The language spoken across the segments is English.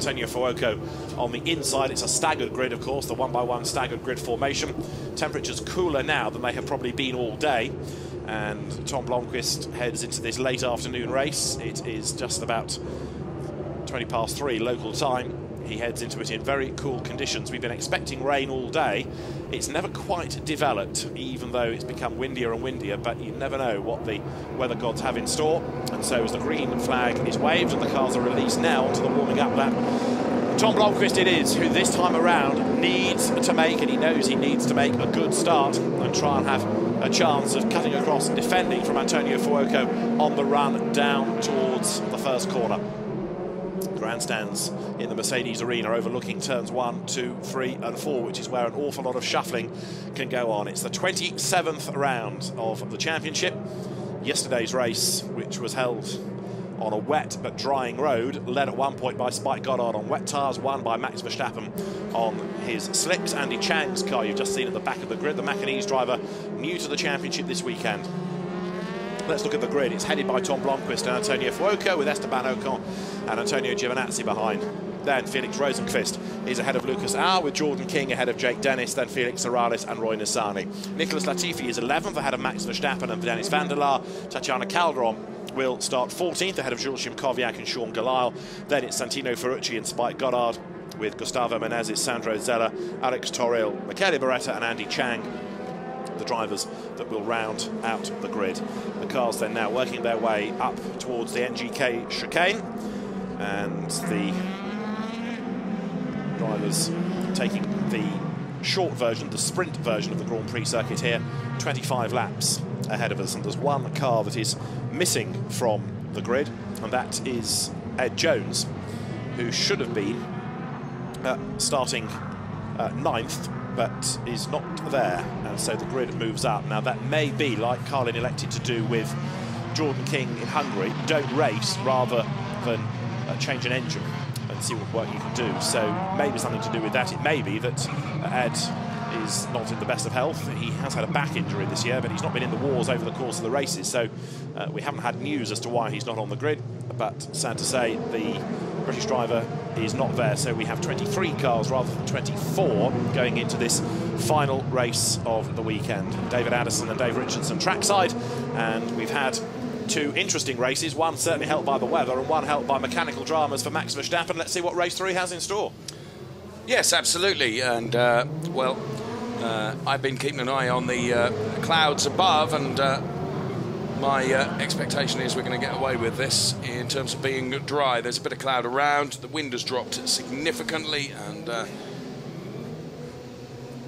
Antonio Fuoco on the inside. It's a staggered grid, of course, the one-by-one staggered grid formation. Temperatures cooler now than they have probably been all day. And Tom Blomqvist heads into this late afternoon race. It is just about 20 past 3 local time. He heads into it in very cool conditions. We've been expecting rain all day. It's never quite developed, even though it's become windier and windier, but you never know what the weather gods have in store. And so as the green flag is waved and the cars are released now onto the warming up lap, Tom Blomqvist it is who this time around needs to make, and he knows he needs to make a good start and try and have a chance of cutting across and defending from Antonio Fuoco on the run down towards the first corner. Grandstands in the Mercedes arena overlooking turns 1, 2, 3 and 4, which is where an awful lot of shuffling can go on. It's the 27th round of the championship. Yesterday's race, which was held on a wet but drying road, led at one point by Spike Goddard on wet tyres, won by Max Verstappen on his slicks. Andy Chang's car you've just seen at the back of the grid, the Macanese driver, new to the championship this weekend. Let's look at the grid. It's headed by Tom Blomqvist and Antonio Fuoco, with Esteban Ocon and Antonio Giovinazzi behind. Then Felix Rosenqvist is ahead of Lucas Auer, with Jordan King ahead of Jake Dennis, then Felix Morales and Roy Nissany. Nicholas Latifi is 11th ahead of Max Verstappen and Dennis van der Laar. Tatiana Calderon will start 14th ahead of Jules Kowiak and Sean Gelael. Then it's Santino Ferrucci and Spike Goddard, with Gustavo Menezes, Sandro Zeller, Alex Toril, Michele Beretta and Andy Chang, the drivers that will round out the grid. The cars then now working their way up towards the NGK chicane, and the drivers taking the short version, the sprint version of the Grand Prix circuit here, 25 laps ahead of us. And there's one car that is missing from the grid, and that is Ed Jones, who should have been starting 9th, but is not there, and so the grid moves up. Now that may be, like Carlin elected to do with Jordan King in Hungary, don't race rather than change an engine and see what work you can do. So maybe something to do with that. It may be that Ed is not in the best of health. He has had a back injury this year, but he's not been in the wars over the course of the races, so we haven't had news as to why he's not on the grid. But sad to say, the British driver is not there, so we have 23 cars rather than 24 going into this final race of the weekend. David Addison and Dave Richardson trackside, and we've had 2 interesting races, one certainly helped by the weather and one helped by mechanical dramas for Max Verstappen. Let's see what race 3 has in store. Yes, absolutely, and well, I've been keeping an eye on the clouds above, and my expectation is we're going to get away with this in terms of being dry. There's a bit of cloud around, the wind has dropped significantly, and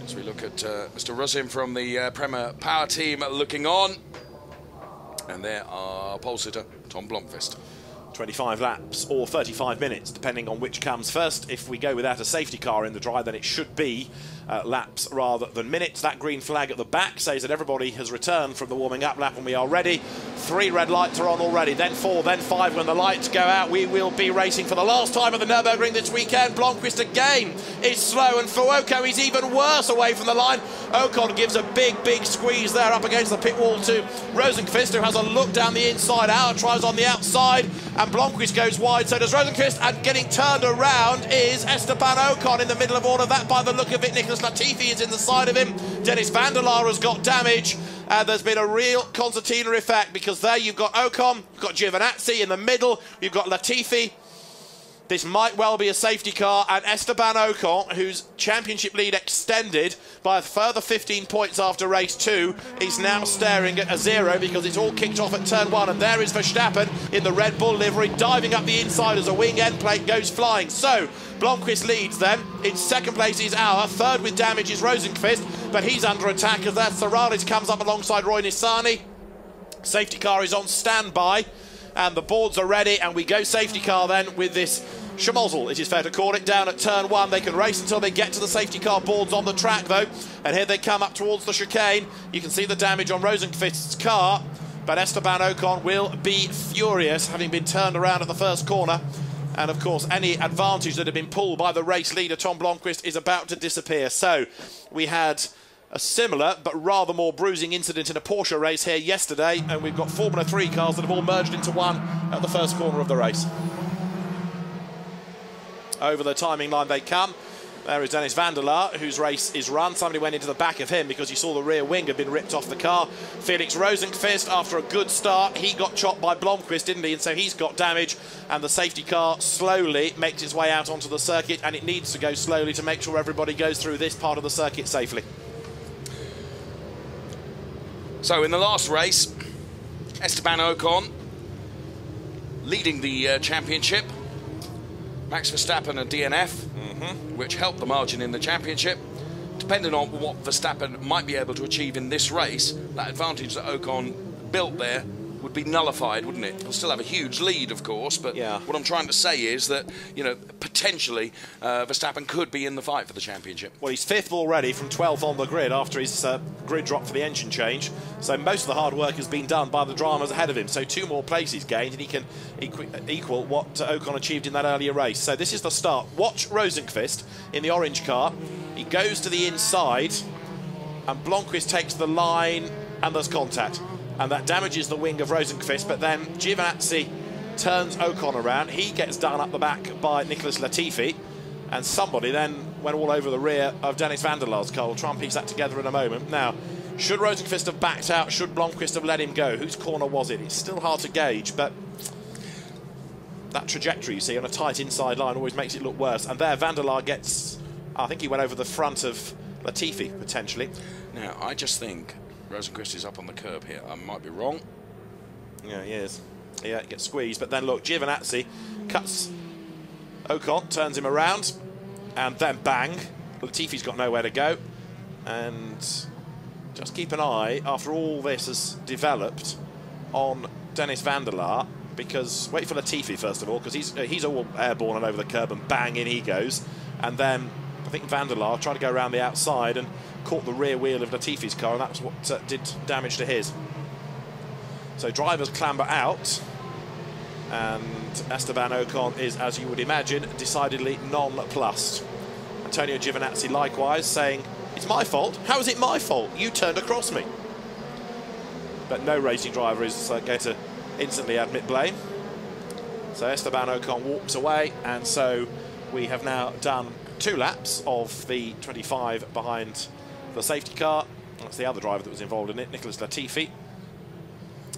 as we look at Mr. Rusin from the Premier Power team looking on, and there are pole sitter Tom Blomqvist. 25 laps or 35 minutes, depending on which comes first. If we go without a safety car in the dry, then it should be laps rather than minutes. That green flag at the back says that everybody has returned from the warming up lap and we are ready. 3 red lights are on already, then 4, then 5. When the lights go out, we will be racing for the last time at the Nürburgring this weekend. Blomqvist again is slow, and Fuoco is even worse away from the line. Ocon gives a big squeeze there up against the pit wall to Rosenqvist, who has a look down the inside out, tries on the outside, and Blomqvist goes wide, so does Rosenqvist, and getting turned around is Esteban Ocon in the middle of all of that by the look of it. Nicholas Latifi is in the side of him. Dennis van der Laar has got damage, and there's been a real concertina effect, because there you've got Ocon, you've got Giovinazzi in the middle, you've got Latifi. This might well be a safety car, and Esteban Ocon, whose championship lead extended by a further 15 points after race 2, is now staring at a 0 because it's all kicked off at turn 1, and there is Verstappen in the Red Bull livery diving up the inside as a wing end plate goes flying. So Blomqvist leads then. In second place is Auer, third with damage is Rosenqvist, but he's under attack as that Morales comes up alongside Roy Nissany. Safety car is on standby, and the boards are ready, and we go safety car then with this schmozzle, it is fair to call it, down at turn 1. They can race until they get to the safety car boards on the track though, and here they come up towards the chicane. You can see the damage on Rosenqvist's car, but Esteban Ocon will be furious, having been turned around at the first corner, and of course any advantage that had been pulled by the race leader Tom Blomqvist is about to disappear. So we had a similar but rather more bruising incident in a Porsche race here yesterday, and we've got Formula 3 cars that have all merged into one at the first corner of the race. Over the timing line they come. There is Dennis van der Laar, whose race is run. Somebody went into the back of him because you saw the rear wing had been ripped off the car. Felix Rosenqvist, after a good start, he got chopped by Blomqvist, didn't he? And so he's got damage, and the safety car slowly makes its way out onto the circuit, and it needs to go slowly to make sure everybody goes through this part of the circuit safely. So in the last race, Esteban Ocon leading the championship. Max Verstappen a DNF, which helped the margin in the championship. Depending on what Verstappen might be able to achieve in this race, that advantage that Ocon built there would be nullified, wouldn't it? He'll still have a huge lead, of course, but what I'm trying to say is that, you know, potentially Verstappen could be in the fight for the championship. Well, he's 5th already from 12th on the grid after his grid drop for the engine change. So most of the hard work has been done by the dramas ahead of him. So 2 more places gained, and he can equal what Ocon achieved in that earlier race. So this is the start. Watch Rosenqvist in the orange car. He goes to the inside, and Blomqvist takes the line, and there's contact. And that damages the wing of Rosenqvist, but then Giovinazzi turns Ocon around. He gets done up the back by Nicholas Latifi, and somebody then went all over the rear of Dennis van der Laar's car. We'll try and piece that together in a moment. Now, should Rosenqvist have backed out? Should Blomqvist have let him go? Whose corner was it? It's still hard to gauge, but that trajectory, you see, on a tight inside line always makes it look worse. And there, van der Laar gets, I think he went over the front of Latifi, potentially. Now, I just think Rosenqvist is up on the curb here. I might be wrong. Yeah, he is. Yeah, it gets squeezed. But then, look, Giovinazzi cuts Ocon, turns him around, and then bang. Latifi's got nowhere to go. And just keep an eye, after all this has developed, on Dennis van der Laar, because wait for Latifi, first of all, because he's all airborne and over the curb, and bang, in he goes. And then I think van der Laar tried to go around the outside and caught the rear wheel of Latifi's car, and that's what did damage to his. So drivers clamber out, and Esteban Ocon is, as you would imagine, decidedly nonplussed. Antonio Giovinazzi likewise saying, "It's my fault. How is it my fault? You turned across me." But no racing driver is going to instantly admit blame. So Esteban Ocon walks away, and so we have now done 2 laps of the 25 behind the safety car. That's the other driver that was involved in it, Nicholas Latifi,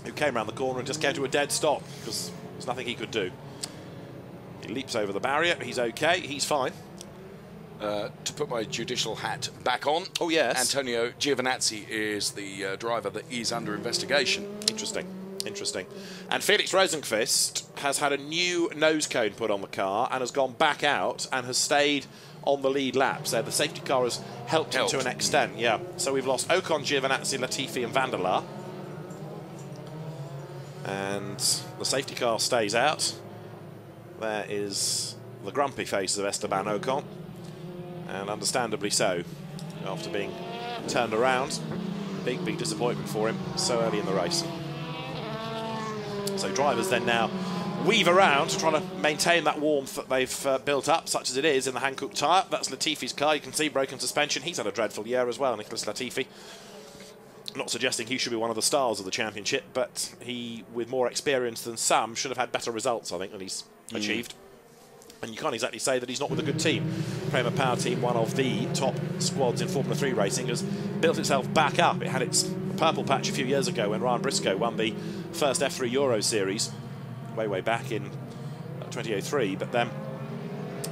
who came around the corner and just came to a dead stop because there's nothing he could do. He leaps over the barrier. He's okay. He's fine. To put my judicial hat back on, oh yes, Antonio Giovinazzi is the driver that is under investigation. Interesting. Interesting. And Felix Rosenqvist has had a new nose cone put on the car and has gone back out and has stayed on the lead lap. So the safety car has helped him to an extent. Yeah. So we've lost Ocon, Giovinazzi, Latifi and van der Laar. And the safety car stays out. There is the grumpy face of Esteban Ocon. And understandably so, after being turned around. Big, big disappointment for him so early in the race. So drivers then now weave around to try to maintain that warmth that they've built up, such as it is in the Hankook tyre. That's Latifi's car. You can see broken suspension. He's had a dreadful year as well, Nicholas Latifi. Not suggesting he should be one of the stars of the championship, but he, with more experience than some, should have had better results, I think, than he's achieved. And you can't exactly say that he's not with a good team. Prema Power Team, one of the top squads in Formula 3 racing, has built itself back up. It had its purple patch a few years ago when Ryan Briscoe won the first F3 Euro Series way back in 2003, but then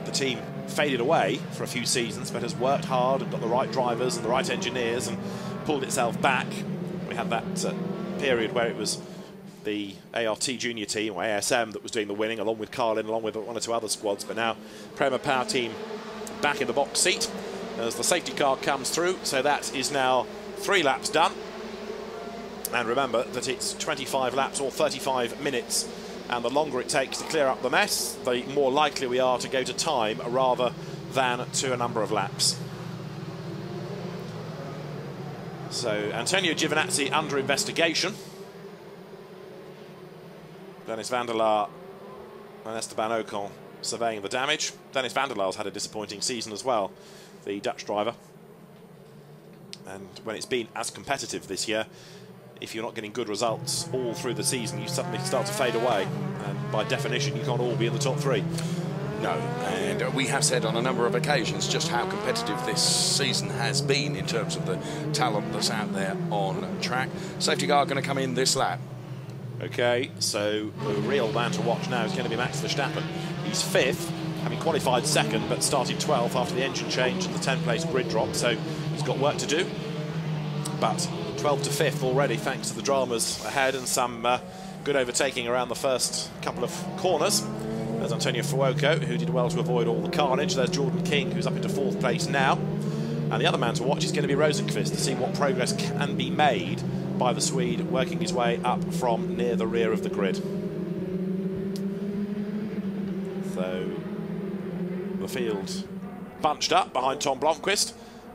the team faded away for a few seasons, but has worked hard and got the right drivers and the right engineers and pulled itself back. We had that period where it was the ART junior team, or ASM, that was doing the winning, along with Carlin, along with 1 or 2 other squads, but now Prema Power Team back in the box seat as the safety car comes through. So that is now 3 laps done. And remember that it's 25 laps or 35 minutes, and the longer it takes to clear up the mess, the more likely we are to go to time rather than to a number of laps. So Antonio Giovinazzi under investigation. Dennis van der Laar and Esteban Ocon surveying the damage. Dennis van der Laar's had a disappointing season as well, the Dutch driver. And when it's been as competitive this year, if you're not getting good results all through the season, you suddenly start to fade away. And by definition, you can't all be in the top 3. No, and we have said on a number of occasions just how competitive this season has been in terms of the talent that's out there on track. Safety car going to come in this lap. Okay, so the real man to watch now is going to be Max Verstappen. He's 5th, having qualified 2nd, but started 12th after the engine change and the 10th-place grid drop, so he's got work to do. But 12th to 5th already, thanks to the dramas ahead and some good overtaking around the first couple of corners. There's Antonio Fuoco, who did well to avoid all the carnage. There's Jordan King, who's up into 4th place now. And the other man to watch is going to be Rosenqvist to see what progress can be made by the Swede, working his way up from near the rear of the grid. So the field bunched up behind Tom Blomqvist.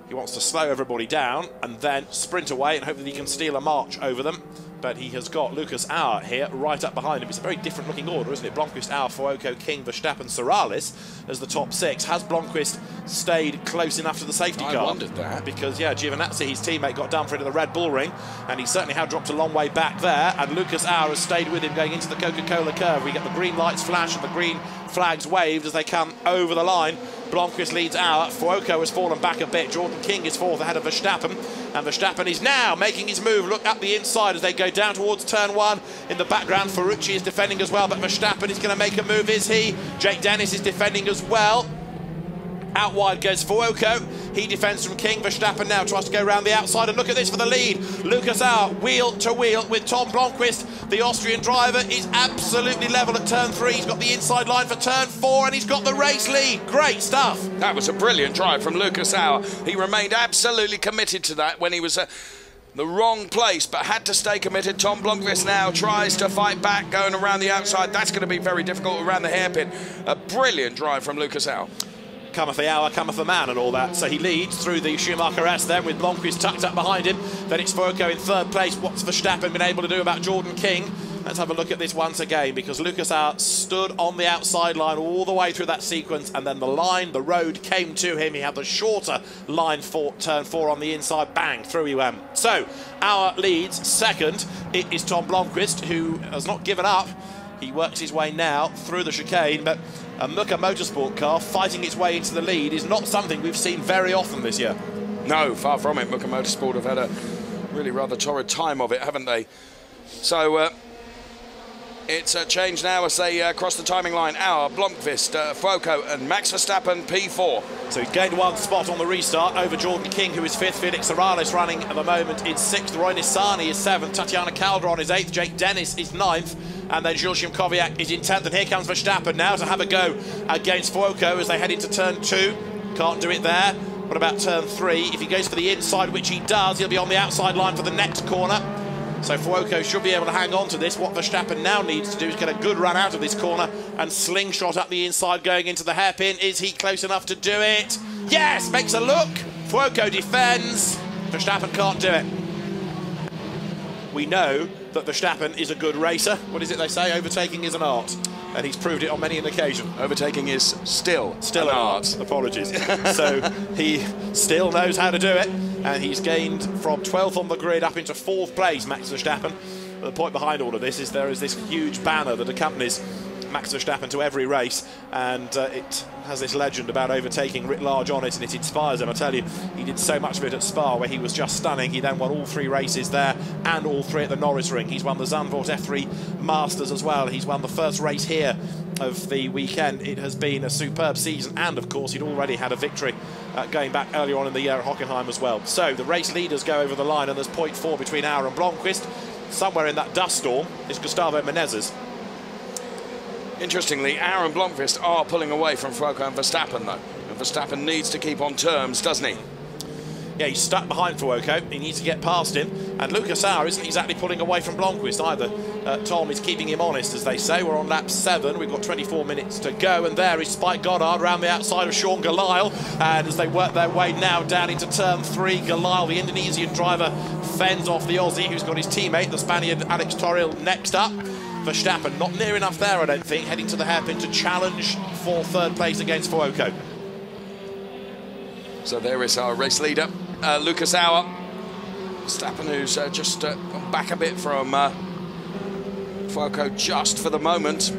He wants to slow everybody down and then sprint away and hope that he can steal a march over them. But he has got Lucas Auer here right up behind him. It's a very different looking order, isn't it? Blomqvist, Auer, Fuoco, King, Verstappen, Seralis as the top 6. Has Blomqvist stayed close enough to the safety car? I wondered that. Because, yeah, Giovinazzi, his teammate, got done for into the Red Bull ring, and he certainly had dropped a long way back there, and Lucas Auer has stayed with him going into the Coca-Cola curve. We get the green lights flash and the green flags waved as they come over the line. Blomqvist leads Auer. Fuoco has fallen back a bit. Jordan King is 4th ahead of Verstappen. And Verstappen is now making his move. Look up the inside as they go down towards turn 1. In the background, Ferrucci is defending as well, but Verstappen is going to make a move, is he? Jake Dennis is defending as well. Out wide goes Fuoco. He defends from King. Verstappen now tries to go around the outside, and look at this for the lead. Lucas Auer wheel to wheel with Tom Blomqvist. The Austrian driver is absolutely level at turn 3. He's got the inside line for turn 4, and he's got the race lead. Great stuff. That was a brilliant drive from Lucas Auer. He remained absolutely committed to that when he was the wrong place, but had to stay committed. Tom Blomqvist now tries to fight back, going around the outside. That's going to be very difficult around the hairpin. A brilliant drive from Lucas Auer. Cometh the hour, cometh the man, and all that. So he leads through the Schumacher S then, with Blomqvist tucked up behind him. Then it's Fuoco in 3rd place. What's Verstappen been able to do about Jordan King? Let's have a look at this once again, because Lucas Auer stood on the outside line all the way through that sequence, and then the road came to him. He had the shorter line for turn 4 on the inside. Bang, through he went. So Auer leads. 2nd, it is Tom Blomqvist, who has not given up. He works his way now through the chicane, but a Muka Motorsport car fighting its way into the lead is not something we've seen very often this year. No, far from it. Muka Motorsport have had a really rather torrid time of it, haven't they? So it's a change now as they cross the timing line. Auer, Blomqvist, Fuoco and Max Verstappen, P4. So he's gained 1 spot on the restart over Jordan King, who is 5th. Felix Seralis running at the moment in 6th. Roy Nissany is 7th. Tatiana Calderon is 8th. Jake Dennis is 9th. And then Jules Szymkowiak is in 10th. And here comes Verstappen now to have a go against Fuoco as they head into turn 2. Can't do it there. What about turn 3? If he goes for the inside, which he does, he'll be on the outside line for the next corner. So Fuoco should be able to hang on to this. What Verstappen now needs to do is get a good run out of this corner and slingshot up the inside going into the hairpin. Is he close enough to do it? Yes, makes a look. Fuoco defends. Verstappen can't do it. We know that Verstappen is a good racer. What is it they say? Overtaking is an art. And he's proved it on many an occasion. Overtaking is still an art. Apologies. So he still knows how to do it. And he's gained from 12th on the grid up into 4th place, Max Verstappen. But the point behind all of this is there is this huge banner that accompanies Max Verstappen to every race, and it has this legend about overtaking writ large on it, and it inspires him. I tell you, he did so much of it at Spa, where he was just stunning. He then won all 3 races there and all 3 at the Norris Ring. He's won the Zandvoort F3 Masters as well. He's won the first race here of the weekend. It has been a superb season, and of course he'd already had a victory going back earlier on in the year at Hockenheim as well. So the race leaders go over the line, and there's 0.4 between Auer and Blomqvist. Somewhere in that dust storm is Gustavo Menezes. Interestingly, Auer and Blomqvist are pulling away from Fuoco and Verstappen, though. And Verstappen needs to keep on terms, doesn't he? Yeah, he's stuck behind Fuoco. He needs to get past him. And Lucas Auer isn't exactly pulling away from Blomqvist either. Tom is keeping him honest, as they say. We're on lap 7. We've got 24 minutes to go. And there is Spike Goddard round the outside of Sean Galile. And as they work their way now down into turn 3, Galile, the Indonesian driver, fends off the Aussie, who's got his teammate, the Spaniard Alex Toril, next up. Verstappen not near enough there, I don't think, heading to the hairpin to challenge for 3rd place against Fuoco. So there is our race leader, Lucas Auer. Verstappen, who's just gone back a bit from Fuoco just for the moment.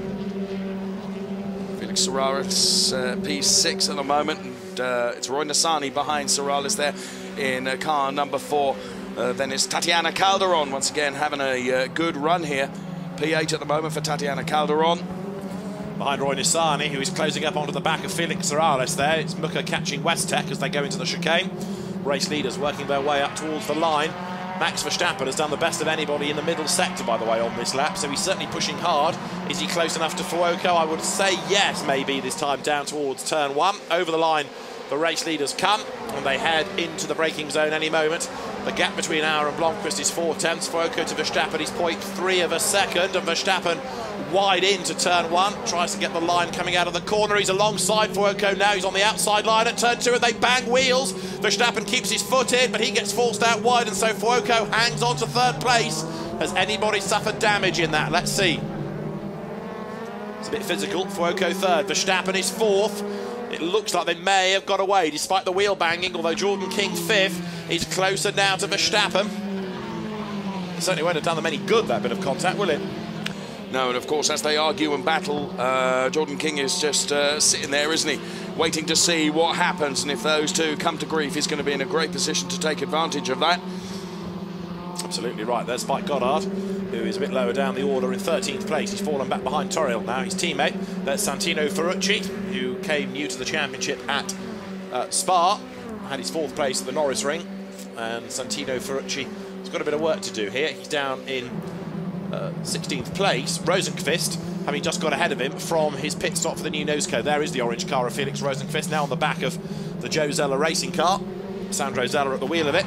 Felix Felix Serrales P6 at the moment. And it's Roy Nassani behind Serrales there in car number 4. Then it's Tatiana Calderon once again having a good run here. P8 at the moment for Tatiana Calderon. Behind Roy Nassani, who is closing up onto the back of Felix Serrales there. It's Muka catching Westek as they go into the chicane. Race leaders working their way up towards the line. Max Verstappen has done the best of anybody in the middle sector, by the way, on this lap, so he's certainly pushing hard. Is he close enough to Fuoco? I would say yes, maybe this time down towards turn 1. Over the line, the race leaders come, and they head into the braking zone any moment. The gap between Auer and Blomqvist is 4/10. Fuoco to Verstappen is 0.3 of a second, and Verstappen wide into turn 1, tries to get the line coming out of the corner. He's alongside Fuoco now, he's on the outside line at turn 2, and they bang wheels. Verstappen keeps his foot in, but he gets forced out wide, and so Fuoco hangs on to 3rd place. Has anybody suffered damage in that? Let's see. It's a bit physical. Fuoco 3rd, Verstappen is 4th. It looks like they may have got away despite the wheel banging, although Jordan King 5th is closer now to Verstappen. It certainly won't have done them any good, that bit of contact, will it? No, and of course, as they argue and battle, Jordan King is just sitting there, isn't he? Waiting to see what happens, and if those two come to grief, he's going to be in a great position to take advantage of that. Absolutely right. There's Spike Goddard, who is a bit lower down the order in 13th place. He's fallen back behind Toril now, his teammate. There's Santino Ferrucci, who came new to the championship at Spa, had his 4th place at the Norris Ring. And Santino Ferrucci has got a bit of work to do here. He's down in 16th place. Rosenqvist, having just got ahead of him from his pit stop for the new nose cone. There is the orange car of Felix Rosenqvist, now on the back of the Joe Zeller racing car. Sandro Zeller at the wheel of it.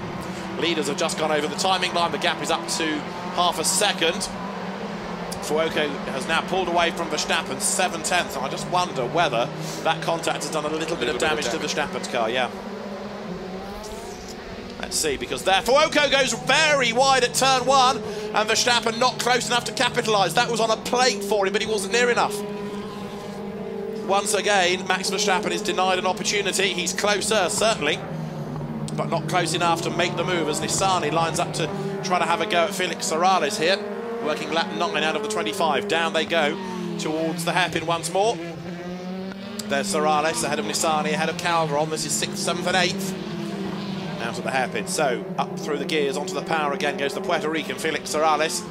Leaders have just gone over the timing line. The gap is up to half a second. Fuoco has now pulled away from Verstappen, 7/10. I just wonder whether that contact has done a little bit of damage to Verstappen's car, yeah. Let's see, because there Fuoco goes very wide at turn 1, and Verstappen not close enough to capitalise. That was on a plate for him, but he wasn't near enough. Once again, Max Verstappen is denied an opportunity. He's closer, certainly, but not close enough to make the move as Nissani lines up to try to have a go at Felix Serrales here. Working lap 9 out of the 25. Down they go towards the hairpin once more. There's Serrales ahead of Nissani, ahead of Calderon. This is 6th, 7th and 8th. Out of the hairpin. So up through the gears onto the power again goes the Puerto Rican Felix Serrales.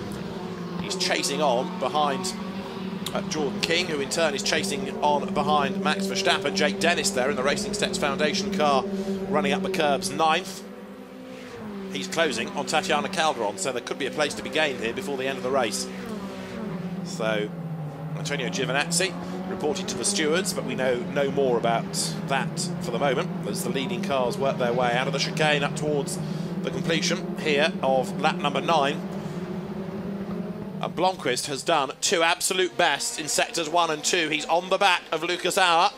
He's chasing on behind Jordan King, who in turn is chasing on behind Max Verstappen. Jake Dennis there in the Racing Steps Foundation car running up the curbs 9th. He's closing on Tatiana Calderon, so there could be a place to be gained here before the end of the race. So Antonio Giovinazzi reporting to the stewards, but we know no more about that for the moment as the leading cars work their way out of the chicane up towards the completion here of lap number 9. And Blomqvist has done 2 absolute bests in sectors 1 and 2. He's on the back of Lucas Auer.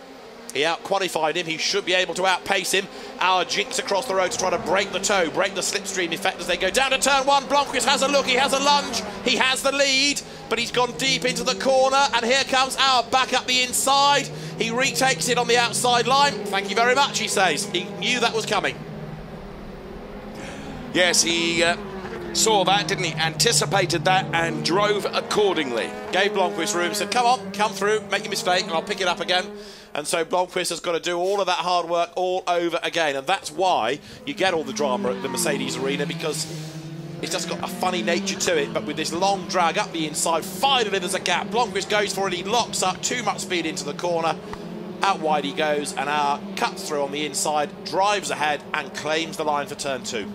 He out-qualified him. He should be able to outpace him. Auer jinks across the road to try to break the toe, break the slipstream effect as they go down to turn 1. Blomqvist has a look, he has a lunge, he has the lead, but he's gone deep into the corner, and here comes Auer back up the inside. He retakes it on the outside line. Thank you very much, he says. He knew that was coming. Yes, he saw that, didn't he? Anticipated that and drove accordingly. Gave Blomqvist room, said, come on, come through, make your mistake, and I'll pick it up again. And so Blomqvist has got to do all of that hard work all over again. And that's why you get all the drama at the Mercedes arena, because it's just got a funny nature to it. But with this long drag up the inside, finally there's a gap. Blomqvist goes for it, he locks up, too much speed into the corner. Out wide he goes, and Auer cuts through on the inside, drives ahead and claims the line for turn 2.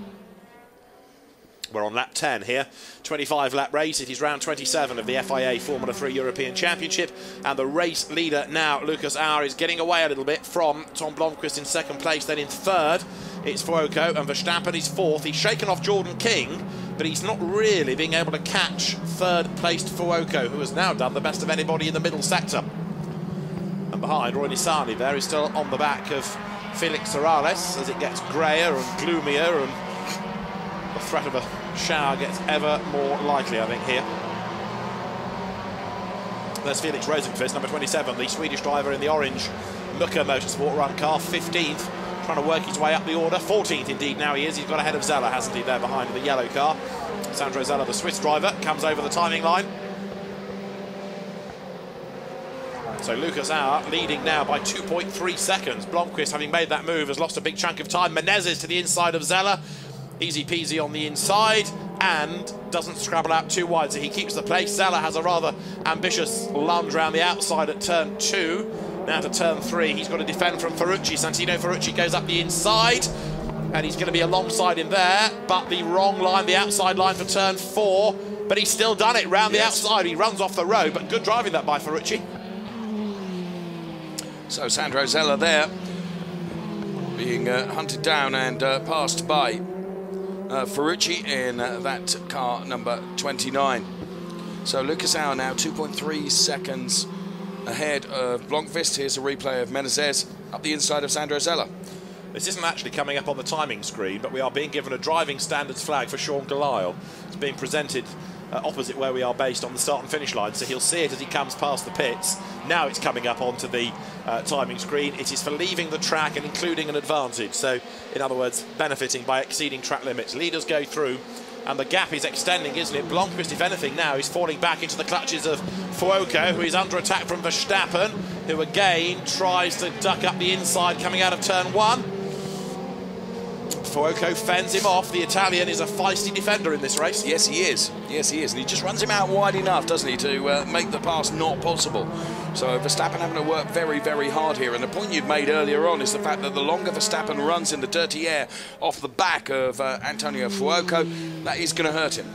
We're on lap 10 here, 25-lap race. It is round 27 of the FIA Formula 3 European Championship, and the race leader now, Lucas Auer, is getting away a little bit from Tom Blomqvist in 2nd place. Then in 3rd, it's Fuoco, and Verstappen is 4th. He's shaken off Jordan King, but he's not really being able to catch 3rd-placed Fuoco, who has now done the best of anybody in the middle sector. And behind, Roy Nissani there is still on the back of Felix Serrales as it gets greyer and gloomier, and the threat of a shower gets ever more likely, I think, here. There's Felix Rosenqvist, number 27, the Swedish driver in the orange Muka Motorsport run car, 15th, trying to work his way up the order. 14th, indeed, now he is. He's got ahead of Zeller, hasn't he, there behind the yellow car. Sandro Zeller, the Swiss driver, comes over the timing line. So Lucas Auer leading now by 2.3 seconds. Blomqvist, having made that move, has lost a big chunk of time. Menezes to the inside of Zeller. Easy peasy on the inside and doesn't scrabble out too wide, so he keeps the pace. Zeller has a rather ambitious lunge around the outside at turn 2. Now to turn 3, he's got to defend from Ferrucci. Santino Ferrucci goes up the inside, and he's going to be alongside him there, but the wrong line, the outside line for turn 4. But he's still done it round the outside. He runs off the road, but good driving that by Ferrucci. So Sandro Zeller there, being hunted down and passed by Ferrucci in that car number 29. So Lucas Auer now 2.3 seconds ahead of Blomqvist. Here's a replay of Menezes up the inside of Sandro Zeller. This isn't actually coming up on the timing screen, but we are being given a driving standards flag for Sean Galisle. It's being presented opposite where we are based on the start and finish line, so he'll see it as he comes past the pits. Now it's coming up onto the timing screen. It is for leaving the track and including an advantage, so in other words benefiting by exceeding track limits. Leaders go through and the gap is extending, isn't it? Blomqvist, if anything now, is falling back into the clutches of Fuoco, who is under attack from Verstappen, who again tries to duck up the inside coming out of turn 1. Fuoco fends him off. The Italian is a feisty defender in this race. Yes, he is. Yes, he is. And he just runs him out wide enough, doesn't he, to make the pass not possible. So Verstappen having to work very, very hard here. And the point you've made earlier on is the fact that the longer Verstappen runs in the dirty air off the back of Antonio Fuoco, that is going to hurt him.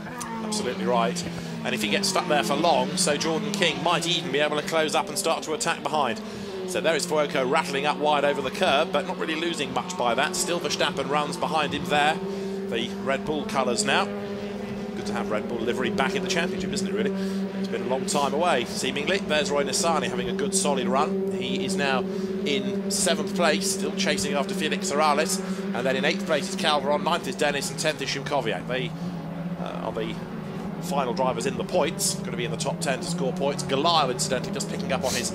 Absolutely right. And if he gets stuck there for long, so Jordan King might even be able to close up and start to attack behind. So there is Fuoco rattling up wide over the curb, but not really losing much by that. Still Verstappen runs behind him there. The Red Bull colours now. Good to have Red Bull livery back in the championship, isn't it, really? It's been a long time away, seemingly. There's Roy Nissany having a good, solid run. He is now in 7th place, still chasing after Felix Morales. And then in 8th place is Calveron, 9th is Dennis, and 10th is Szymkowiak. They are the final drivers in the points, going to be in the top 10 to score points. Galisle, incidentally, just picking up on his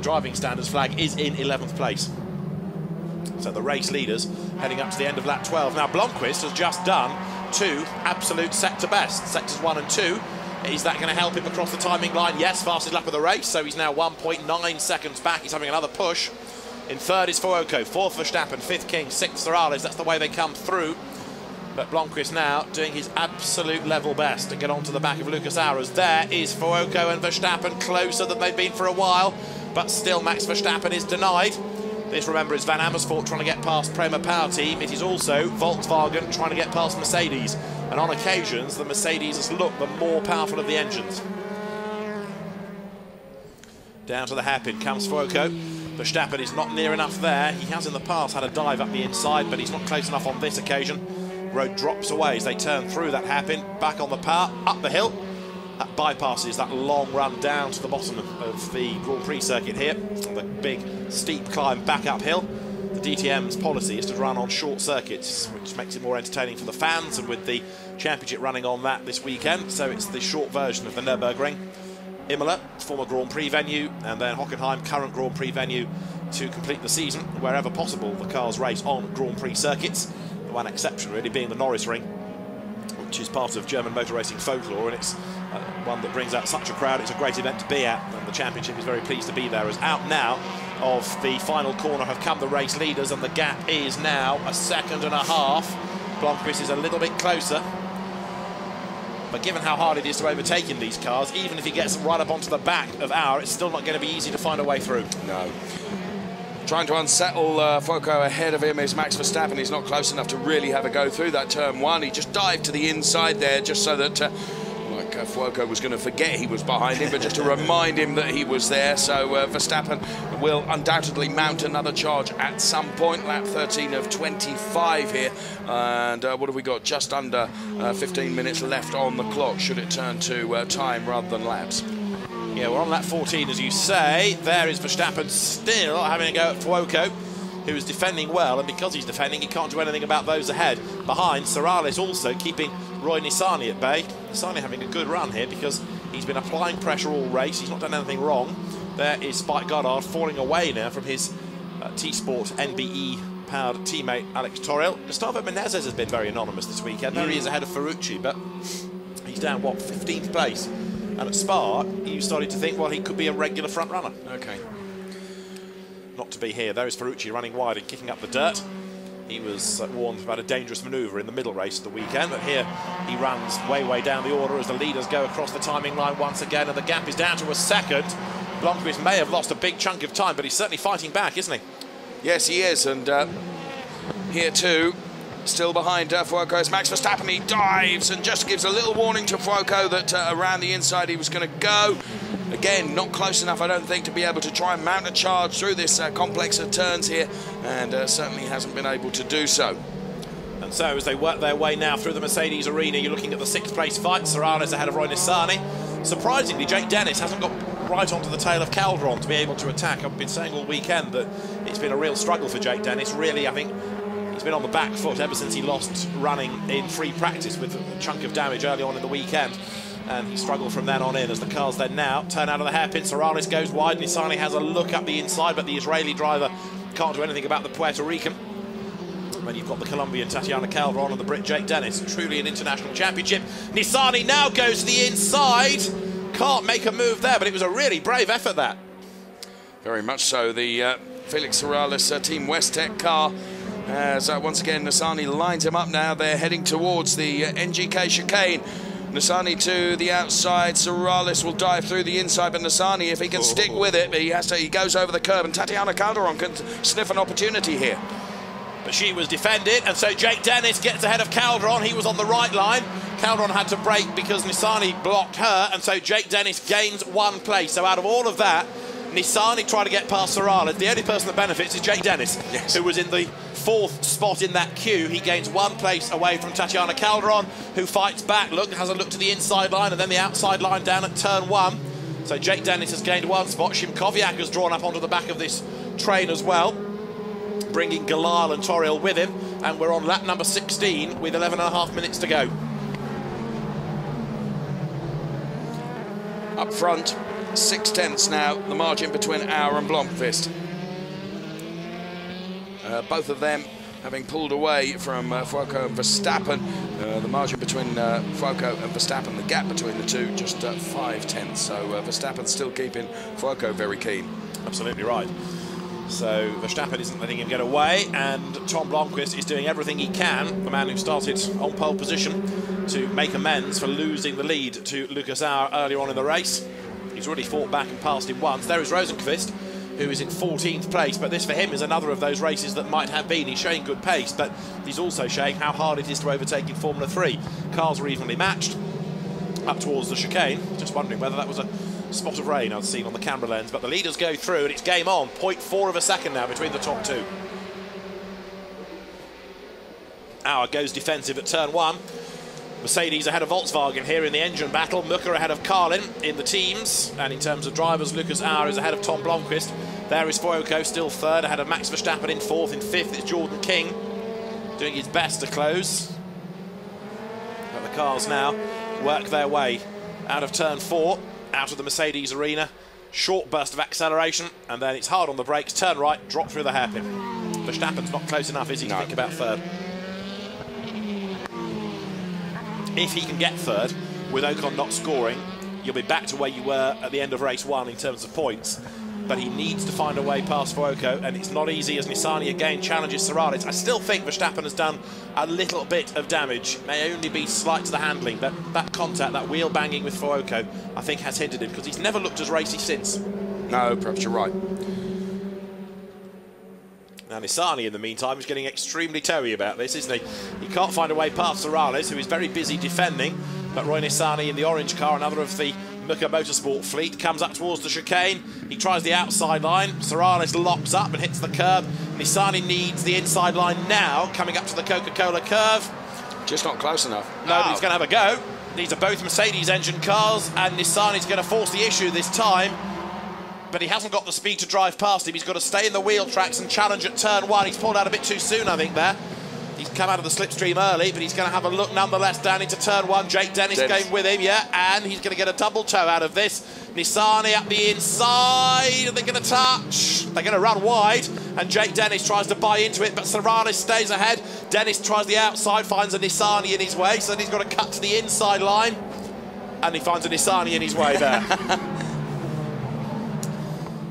driving standards flag, is in 11th place. So the race leaders heading up to the end of lap 12. Now Blomqvist has just done 2 absolute sector best, sectors 1 and 2. Is that going to help him across the timing line? Yes, fastest lap of the race, so he's now 1.9 seconds back. He's having another push. In 3rd is Fuoco, 4th Verstappen, 5th King, 6th Morales. That's the way they come through. But Blomqvist now doing his absolute level best to get onto the back of Lucas Auer. There is Fuoco and Verstappen closer than they've been for a while, but still Max Verstappen is denied. This, remember, is Van Amersfoort trying to get past Prema Power Team. It is also Volkswagen trying to get past Mercedes. And on occasions, the Mercedes has looked the more powerful of the engines. Down to the hairpin comes Fuoco. Verstappen is not near enough there. He has in the past had a dive up the inside, but he's not close enough on this occasion. Road drops away as they turn through that hairpin, back on the power, up the hill. That bypasses that long run down to the bottom of the Grand Prix circuit here. The big steep climb back uphill. The DTM's policy is to run on short circuits, which makes it more entertaining for the fans, and with the championship running on that this weekend, so it's the short version of the Nürburgring. Imola, former Grand Prix venue, and then Hockenheim, current Grand Prix venue, to complete the season. Wherever possible, the cars race on Grand Prix circuits. The one exception really being the Norris Ring, which is part of German motor racing folklore, and it's one that brings out such a crowd. It's a great event to be at, and the championship is very pleased to be there. As out now of the final corner have come the race leaders, and the gap is now 1.5 seconds. Blomqvist is a little bit closer, but given how hard it is to overtake in these cars, even if he gets right up onto the back of Auer, it's still not going to be easy to find a way through. No. Trying to unsettle Fuoco ahead of him is Max Verstappen. He's not close enough to really have a go through that turn 1. He just dived to the inside there just so that Fuoco was going to forget he was behind him, but just to remind him that he was there. So Verstappen will undoubtedly mount another charge at some point. Lap 13 of 25 here. And what have we got? Just under 15 minutes left on the clock, should it turn to time rather than laps. Yeah, we're on lap 14, as you say. There is Verstappen still having a go at Fuoco, who is defending well, and because he's defending, he can't do anything about those ahead. Behind, Morales also keeping Roy Nissany at bay. Nissany having a good run here because he's been applying pressure all race. He's not done anything wrong. There is Spike Goddard falling away now from his T-Sport NBE-powered teammate Alex Torrell. Gustavo Menezes has been very anonymous this weekend. There he is ahead of Ferrucci, but he's down, what, 15th place And at Spa, you started to think, well, he could be a regular front runner. Okay. Not to be here. There is Ferrucci running wide and kicking up the dirt. He was warned about a dangerous manoeuvre in the middle race of the weekend, but here he runs way down the order as the leaders go across the timing line once again, and the gap is down to a second. Blomqvist may have lost a big chunk of time, but he's certainly fighting back, isn't he? Yes, he is, and here too, still behind Fuoco is Max Verstappen. He dives and just gives a little warning to Fuoco that around the inside he was going to go. Again, not close enough, I don't think, to be able to try and mount a charge through this complex of turns here, and certainly hasn't been able to do so. And so, as they work their way now through the Mercedes arena, you're looking at the 6th place fight. Serralles ahead of Roy Nissany. Surprisingly, Jake Dennis hasn't got right onto the tail of Calderon to be able to attack. I've been saying all weekend that it's been a real struggle for Jake Dennis. Really, I think he's been on the back foot ever since he lost running in free practice with a chunk of damage early on in the weekend. And he struggled from then on in as the cars then now turn out of the hairpin. Serralles goes wide. Nissany has a look up the inside, but the Israeli driver can't do anything about the Puerto Rican. Then you've got the Colombian Tatiana Calderon and the Brit Jake Dennis. Truly an international championship. Nissany now goes to the inside. Can't make a move there, but it was a really brave effort, that. Very much so. The Felix Serralles Team Westech car, as once again Nissany lines him up now. They're heading towards the NGK chicane. Nissany to the outside. Serralles will dive through the inside, but Nissany, if he can stick with it, he goes over the curb, and Tatiana Calderon can sniff an opportunity here. But she was defended, and so Jake Dennis gets ahead of Calderon. He was on the right line. Calderon had to brake because Nissany blocked her, and so Jake Dennis gains 1 place. So out of all of that, Nissany tried to get past Serralles. The only person that benefits is Jake Dennis, who was in the 4th spot in that queue. He gains 1 place away from Tatiana Calderon, who fights back, has a look to the inside line and then the outside line down at turn 1. So Jake Dennis has gained 1 spot. Shimkowiak has drawn up onto the back of this train as well, bringing Galal and Toril with him, and we're on lap number 16 with 11.5 minutes to go. Up front, 6/10 now, the margin between Auer and Blomqvist. Both of them having pulled away from Fuoco and Verstappen. The margin between Fuoco and Verstappen, the gap between the two, just 5/10. So Verstappen still keeping Fuoco very keen. Absolutely right. So Verstappen isn't letting him get away, and Tom Blomqvist is doing everything he can, the man who started on pole position, to make amends for losing the lead to Lucas Auer earlier on in the race. He's already fought back and passed him once. There is Rosenqvist, who is in 14th place, but this for him is another of those races that might have been. He's showing good pace, but he's also showing how hard it is to overtake in Formula 3. Cars are evenly matched up towards the chicane. Just wondering whether that was a spot of rain I've seen on the camera lens, but the leaders go through and it's game on. 0.4 of a second now between the top two. Auer goes defensive at turn 1. Mercedes ahead of Volkswagen here in the engine battle. Mucker ahead of Carlin in the teams, and in terms of drivers, Lucas Auer is ahead of Tom Blomqvist. There is Fuoco still 3rd, ahead of Max Verstappen in 4th. In 5th it's Jordan King, doing his best to close. But the cars now work their way out of turn 4, out of the Mercedes arena. Short burst of acceleration, and then it's hard on the brakes. Turn right, drop through the hairpin. Verstappen's not close enough, is he, to think about 3rd? If he can get 3rd, with Ocon not scoring, you'll be back to where you were at the end of race 1 in terms of points. But he needs to find a way past Fuoco, and it's not easy as Nissany again challenges Serralles. I still think Verstappen has done a little bit of damage. May only be slight to the handling, but that contact, that wheel banging with Fuoco, I think has hindered him, because he's never looked as racy since. No, perhaps you're right. Now Nissany, in the meantime, is getting extremely toey about this, isn't he? He can't find a way past Serralles, who is very busy defending, but Roy Nissany in the orange car, another of the Mucker Motorsport fleet, comes up towards the chicane. He tries the outside line. Serralles locks up and hits the curb. Nissany needs the inside line now, coming up to the Coca-Cola curve. Just not close enough. No, but he's going to have a go. These are both Mercedes engine cars, and Nissany's going to force the issue this time. But he hasn't got the speed to drive past him. He's got to stay in the wheel tracks and challenge at turn 1. He's pulled out a bit too soon, I think, there. He's come out of the slipstream early, but he's going to have a look nonetheless down into turn 1. Jake Dennis going with him, yeah, and he's going to get a double toe out of this. Nissany up the inside, they're going to touch. They're going to run wide, and Jake Dennis tries to buy into it, but Serralles stays ahead. Dennis tries the outside, finds a Nissany in his way, so then he's got to cut to the inside line. And he finds a Nissany in his way there.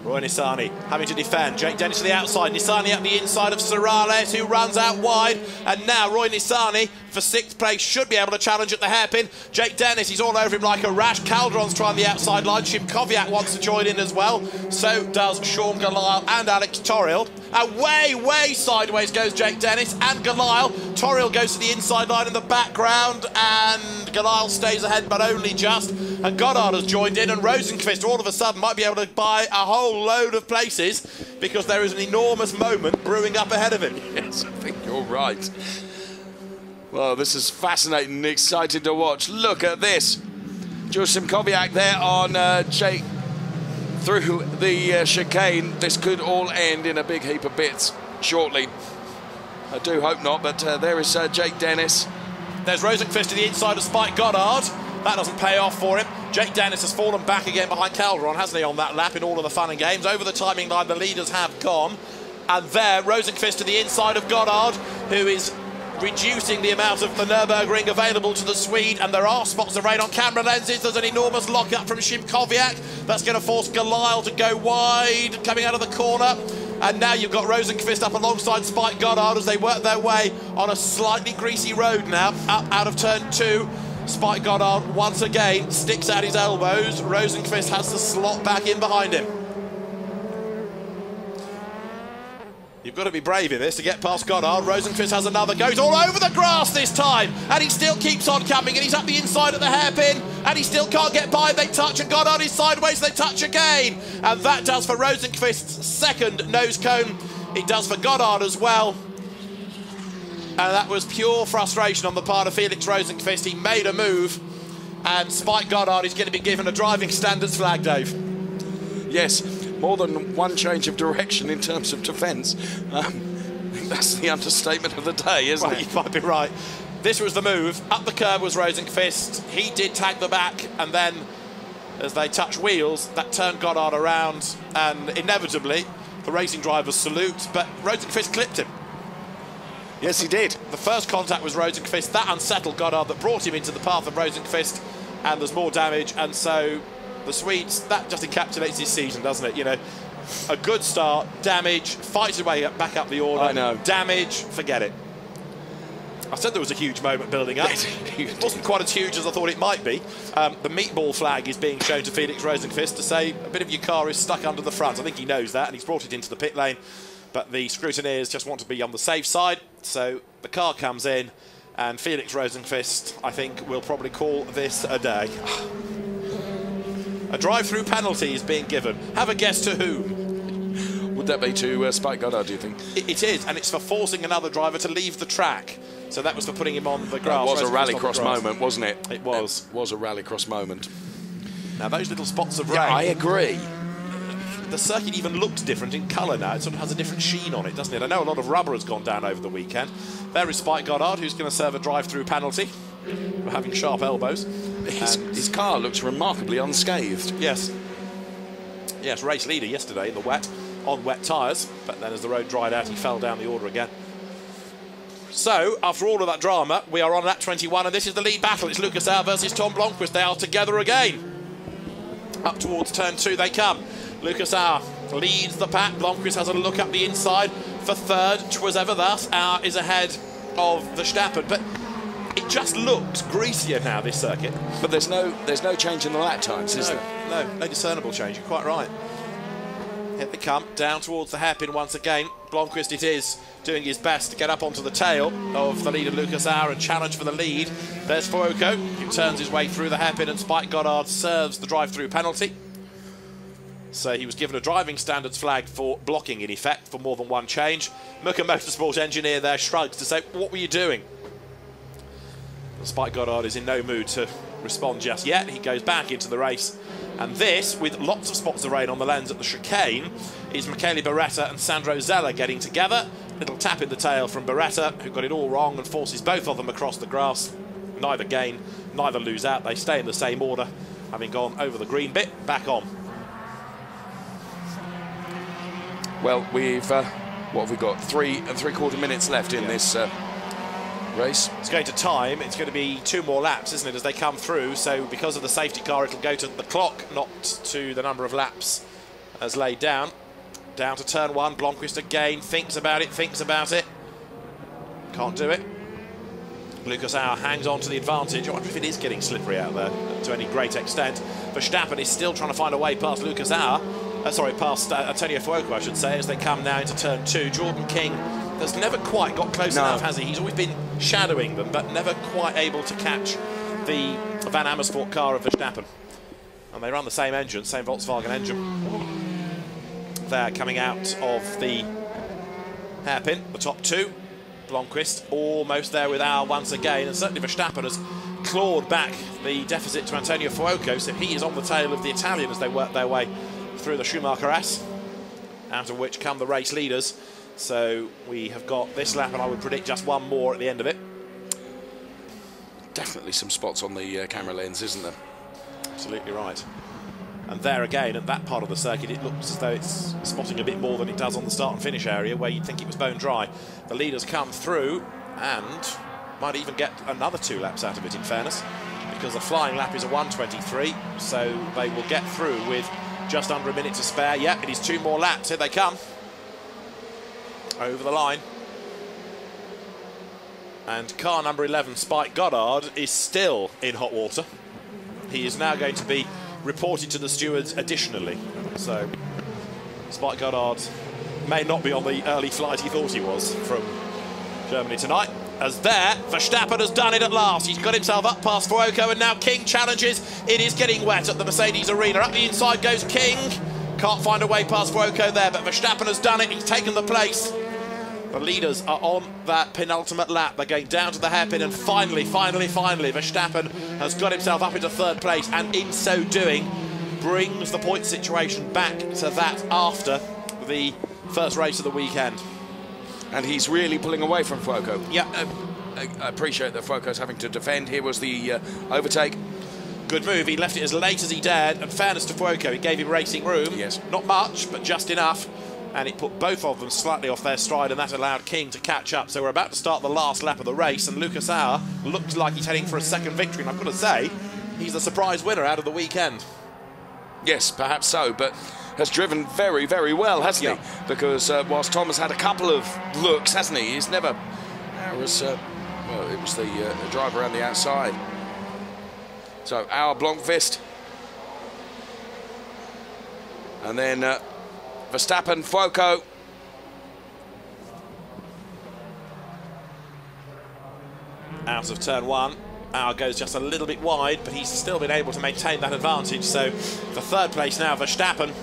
Roy Nissany having to defend. Jake Dennis to the outside. Nissany at the inside of Serrales, who runs out wide. And now Roy Nissany, for 6th place, should be able to challenge at the hairpin. Jake Dennis, he's all over him like a rash. Calderon's trying the outside line. Shimkoviak wants to join in as well. So does Sean Galisle and Alex Torriel. And way sideways goes Jake Dennis and Galisle. Torriel goes to the inside line in the background, and Galisle stays ahead, but only just. And Goddard has joined in, and Rosenqvist all of a sudden might be able to buy a whole load of places, because there is an enormous moment brewing up ahead of him. Yes, I think you're right. Well, this is fascinating and exciting to watch. Look at this. Jules Simkoviak there on Jake through the chicane. This could all end in a big heap of bits shortly. I do hope not, but there is Jake Dennis. There's Rosenqvist to the inside of Spike Goddard. That doesn't pay off for him. Jake Dennis has fallen back again behind Calderon, hasn't he, on that lap in all of the fun and games. Over the timing line, the leaders have gone. And there, Rosenqvist to the inside of Goddard, who is reducing the amount of the Nürburgring available to the Swede, and there are spots of rain on camera lenses. There's an enormous lock-up from Shimkoviak. That's going to force Galisle to go wide, coming out of the corner. And now you've got Rosenqvist up alongside Spike Goddard as they work their way on a slightly greasy road now, up out of turn 2. Spike Goddard once again sticks out his elbows. Rosenqvist has to slot back in behind him. You've got to be brave in this to get past Goddard. Rosenqvist has another go. He's all over the grass this time, and he still keeps on coming, and he's up the inside of the hairpin, and he still can't get by. They touch, and Goddard is sideways. They touch again, and that does for Rosenqvist's second nose cone. It does for Goddard as well. And that was pure frustration on the part of Felix Rosenqvist. He made a move, and Spike Goddard is going to be given a driving standards flag, Dave. Yes, more than one change of direction in terms of defence. I think that's the understatement of the day, isn't it? You might be right. This was the move. Up the curb was Rosenqvist. He did tag the back, and then as they touch wheels, that turned Goddard around, and inevitably the racing drivers salute, but Rosenqvist clipped him. Yes, he did. The first contact was Rosenqvist. That unsettled Goddard, that brought him into the path of Rosenqvist, and there's more damage, and so the Swedes, that just encapsulates his season, doesn't it? You know, a good start, damage, fights his way back up the order. I know. Damage, forget it. I said there was a huge moment building up. It wasn't quite as huge as I thought it might be. The meatball flag is being shown to Felix Rosenqvist to say a bit of your car is stuck under the front. I think he knows that, and he's brought it into the pit lane. But the scrutineers just want to be on the safe side, so the car comes in, and Felix Rosenqvist, I think, will probably call this a day. A drive-through penalty is being given. Have a guess to who? Would that be to Spike Goddard, do you think? It is, and it's for forcing another driver to leave the track. So that was for putting him on the grass. That was a rallycross moment, wasn't it? It was. It was a rallycross moment. Now, those little spots of rain... Yeah, I agree. The circuit even looks different in colour now. It sort of has a different sheen on it, doesn't it? I know a lot of rubber has gone down over the weekend. There is Spike Goddard, who's going to serve a drive-through penalty for having sharp elbows. His car looks remarkably unscathed. Yes. Yes, race leader yesterday in the wet, on wet tyres. But then as the road dried out, he fell down the order again. So, after all of that drama, we are on lap 21, and this is the lead battle. It's Lucas Auer versus Tom Blomqvist. They are together again. Up towards turn 2 they come. Lucas Auer leads the pack. Blomqvist has a look up the inside for third. 'Twas ever thus. Auer is ahead of Verstappen, but it just looks greasier now, this circuit. But there's no change in the lap times, is there? No discernible change. You're quite right. Here they come, down towards the hairpin once again. Blomqvist it is, doing his best to get up onto the tail of the leader Lucas Auer and challenge for the lead. There's Fuoco, who turns his way through the hairpin, and Spike Goddard serves the drive-through penalty. So he was given a driving standards flag for blocking, in effect, for more than one change. Muka Motorsport engineer there shrugs to say, what were you doing? And Spike Goddard is in no mood to respond just yet. He goes back into the race. And this, with lots of spots of rain on the lens at the chicane, is Michele Beretta and Sandro Zeller getting together. Little tap in the tail from Beretta, who got it all wrong and forces both of them across the grass. Neither gain, neither lose out. They stay in the same order, having gone over the green bit, back on. Well, we've, what have we got? 3 3/4 minutes left in this race. It's going to time. It's going to be 2 more laps, isn't it, as they come through. So because of the safety car, it'll go to the clock, not to the number of laps as laid down. Down to turn 1. Blomqvist again thinks about it. Can't do it. Lucas Auer hangs on to the advantage. I wonder if it is getting slippery out there to any great extent. Verstappen is still trying to find a way past Lucas Auer. Past Antonio Fuoco, I should say, as they come now into turn 2. Jordan King has never quite got close enough, has he? He's always been shadowing them, but never quite able to catch the Van Amersfoort car of Verstappen. And they run the same engine, same Volkswagen engine. They're coming out of the hairpin, the top 2. Blomqvist almost there with Auer once again, and certainly Verstappen has clawed back the deficit to Antonio Fuoco, so he is on the tail of the Italian as they work their way through the Schumacher S, out of which come the race leaders. So we have got this lap, and I would predict just 1 more at the end of it. Definitely some spots on the camera lens, isn't there? Absolutely right. And there again, at that part of the circuit, it looks as though it's spotting a bit more than it does on the start and finish area, where you'd think it was bone dry. The leaders come through and might even get another 2 laps out of it, in fairness, because the flying lap is a 1:23, so they will get through with just under a minute to spare. Yep, it is 2 more laps. Here they come. Over the line. And car number 11, Spike Goddard, is still in hot water. He is now going to be reported to the stewards additionally. So Spike Goddard may not be on the early flight he thought he was from Germany tonight. As there, Verstappen has done it at last. He's got himself up past Fuoco, and now King challenges. It is getting wet at the Mercedes Arena. Up the inside goes King. Can't find a way past Fuoco there, but Verstappen has done it. He's taken the place. The leaders are on that penultimate lap. They're going down to the hairpin, and finally, Verstappen has got himself up into 3rd place, and in so doing, brings the point situation back to that after the first race of the weekend. And he's really pulling away from Fuoco. Yeah. I appreciate that Fuoco's having to defend. Here was the overtake. Good move. He left it as late as he dared. And fairness to Fuoco, it gave him racing room. Yes. Not much, but just enough. And it put both of them slightly off their stride, and that allowed King to catch up. So we're about to start the last lap of the race, and Lucas Auer looks like he's heading for a 2nd victory. And I've got to say, he's the surprise winner out of the weekend. Yes, perhaps so, but has driven very, very well, hasn't he? Because whilst Tom has had a couple of looks, hasn't he? He's never... it was the driver around the outside. So, Auer, Blomqvist. And then Verstappen, Fuoco. Out of turn 1. Auer goes just a little bit wide, but he's still been able to maintain that advantage. So for 3rd place now, Verstappen.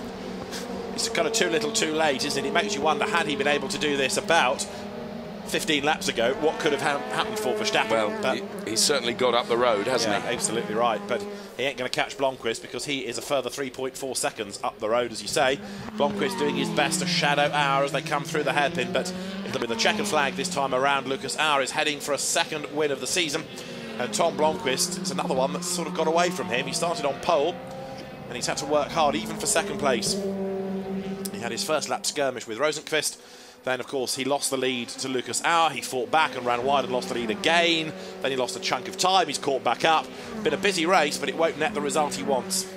It's kind of too little too late, isn't it? It makes you wonder, had he been able to do this about 15 laps ago, what could have happened for Verstappen? Well, he's certainly got up the road, hasn't he? Absolutely right, but he ain't going to catch Blomqvist, because he is a further 3.4 seconds up the road, as you say. Blomqvist doing his best to shadow Auer as they come through the hairpin, but it'll be the checkered flag this time around. Lucas Auer is heading for a 2nd win of the season, and Tom Blomqvist is another one that's sort of got away from him. He started on pole, and he's had to work hard even for 2nd place. He had his first lap skirmish with Rosenqvist. Then, of course, he lost the lead to Lucas Auer. He fought back and ran wide and lost the lead again. Then he lost a chunk of time. He's caught back up. Been a busy race, but it won't net the result he wants.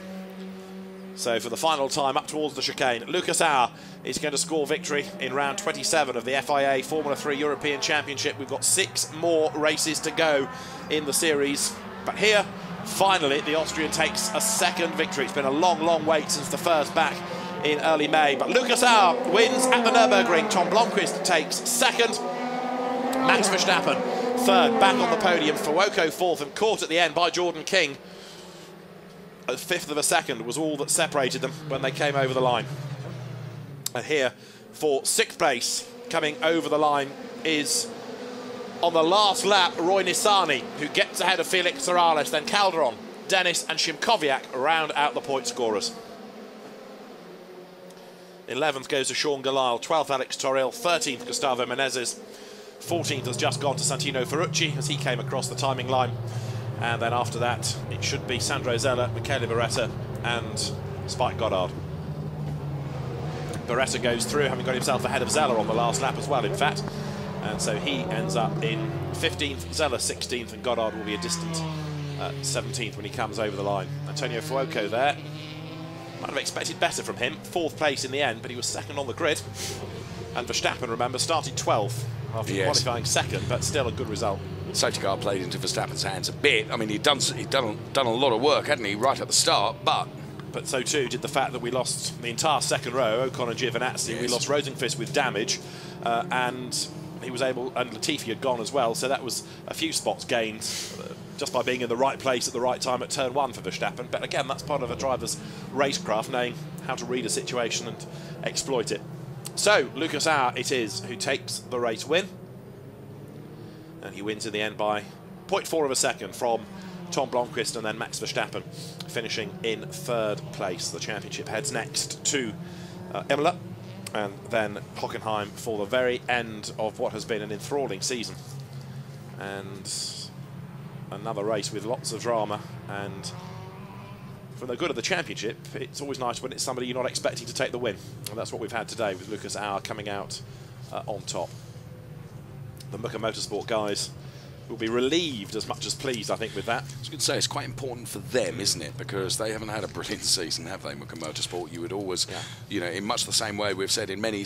So for the final time, up towards the chicane, Lucas Auer is going to score victory in round 27 of the FIA Formula 3 European Championship. We've got 6 more races to go in the series. But here, finally, the Austrian takes a 2nd victory. It's been a long, long wait since the first back in early May. But Lucas Auer wins at the Nürburgring. Tom Blomqvist takes 2nd. Max Verstappen 3rd, back on the podium. Fuoco 4th, and caught at the end by Jordan King. A 1/5 of a second was all that separated them when they came over the line. And here, for 6th place, coming over the line is, on the last lap, Roy Nissany, who gets ahead of Felix Morales. Then Calderon, Dennis and Shimkowiak round out the point scorers. 11th goes to Sean Galile, 12th Alex Toril, 13th Gustavo Menezes, 14th has just gone to Santino Ferrucci as he came across the timing line. And then after that, it should be Sandro Zella, Michele Beretta and Spike Goddard. Beretta goes through, having got himself ahead of Zella on the last lap as well, in fact. And so he ends up in 15th, Zeller 16th, and Goddard will be a distant 17th when he comes over the line. Antonio Fuoco there. Might have expected better from him. 4th place in the end, but he was 2nd on the grid. And Verstappen, remember, started 12th after qualifying 2nd, but still a good result. Safety car played into Verstappen's hands a bit. I mean, he'd done a lot of work, hadn't he, right at the start, but so too did the fact that we lost the entire second row, Ocon and Giovinazzi. Yes. We lost Rosenqvist with damage, and he was able, and Latifi had gone as well, so that was a few spots gained just by being in the right place at the right time at turn 1 for Verstappen. But again, that's part of a driver's racecraft, knowing how to read a situation and exploit it. So Lucas Auer it is who takes the race win, and he wins in the end by 0.4 of a second from Tom Blomqvist and then Max Verstappen finishing in 3rd place. The championship heads next to Imola and then Hockenheim for the very end of what has been an enthralling season. And another race with lots of drama, and for the good of the championship, it's always nice when it's somebody you're not expecting to take the win. And that's what we've had today with Lucas Auer coming out on top. The Muka Motorsport guys will be relieved as much as pleased, I think, with that. I was going to say, it's quite important for them, isn't it? Because they haven't had a brilliant season, have they, Muka Motorsport? You would always, you know, in much the same way we've said in many